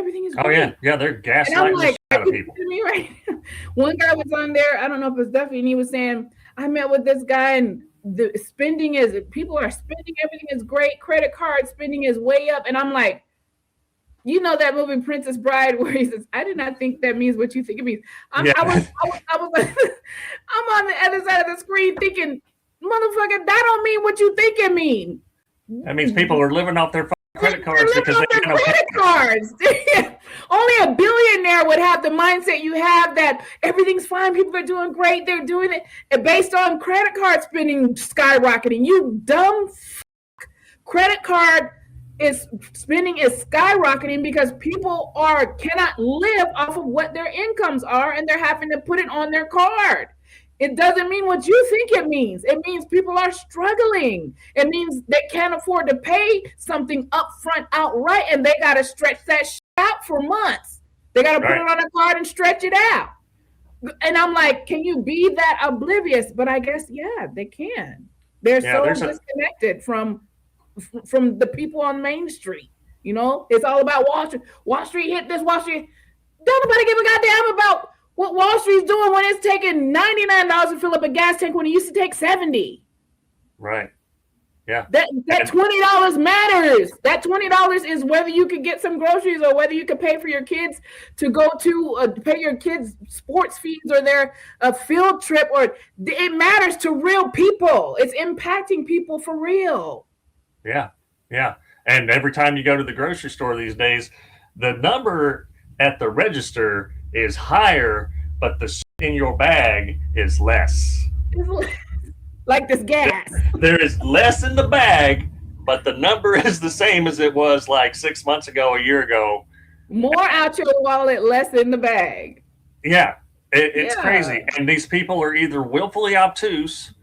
everything is great. Oh yeah, they're gaslighting And I'm like, the shit out of people. Me right? One guy was on there, I don't know if it's Duffy, and he was saying, I met with this guy and the spending is, people are spending, everything is great, credit card spending is way up. And I'm like, you know that movie Princess Bride where he says, I did not think that means what you think it means. I was like, I'm on the other side of the screen thinking, motherfucker, that don't mean what you think it means. That means people are living off their credit cards because they have credit cards. Only a billionaire would have the mindset you have that everything's fine, people are doing great, they're doing it based on credit card spending skyrocketing. You dumb credit card spending is skyrocketing because people cannot live off of what their incomes are, and they're having to put it on their card. It doesn't mean what you think it means. It means people are struggling. It means they can't afford to pay something upfront outright, and they got to stretch that shit out for months. They got to put it on a card and stretch it out. And I'm like, can you be that oblivious? But I guess, yeah, they can. They're so disconnected from the people on Main Street. You know, it's all about Wall Street. Wall Street hit this, Wall Street. Don't nobody give a goddamn about what Wall Street's doing when it's taking $99 to fill up a gas tank when it used to take $70. Right. Yeah. That $20 matters. That $20 is whether you could get some groceries or whether you could pay for your kids to go to pay your kids' sports fees or their field trip. Or it matters to real people. It's impacting people for real. Yeah. Yeah. And every time you go to the grocery store these days, the number at the register is higher, but the shit in your bag is less. Like this gas. There is less in the bag, but the number is the same as it was like 6 months ago, a year ago. More out your wallet, less in the bag. Yeah, it's crazy. And these people are either willfully obtuse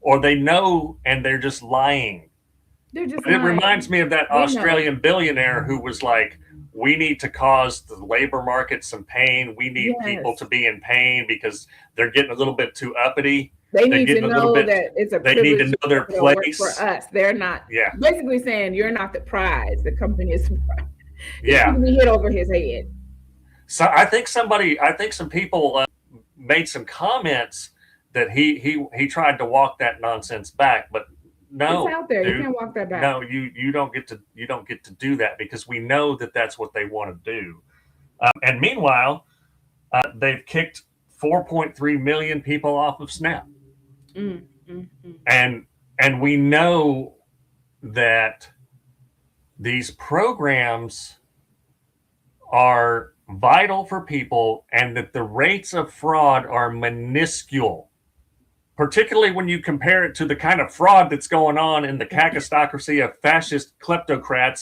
or they know and they're just lying. It reminds me of that Australian billionaire who was like, we need to cause the labor market some pain. We need people to be in pain because they're getting a little bit too uppity. They need to know that it's a privilege. They need to know their place. For us, they're not. Yeah. Basically saying you're not the prize. The company is the prize. Yeah. He hit over his head. So I think some people made some comments that he tried to walk that nonsense back, but no, it's out there. Dude, you can't walk that back. No, you don't get to do that because we know that that's what they want to do. And meanwhile, they've kicked 4.3 million people off of Snap, and we know that these programs are vital for people, and that the rates of fraud are minuscule. Particularly when you compare it to the kind of fraud that's going on in the kakistocracy of fascist kleptocrats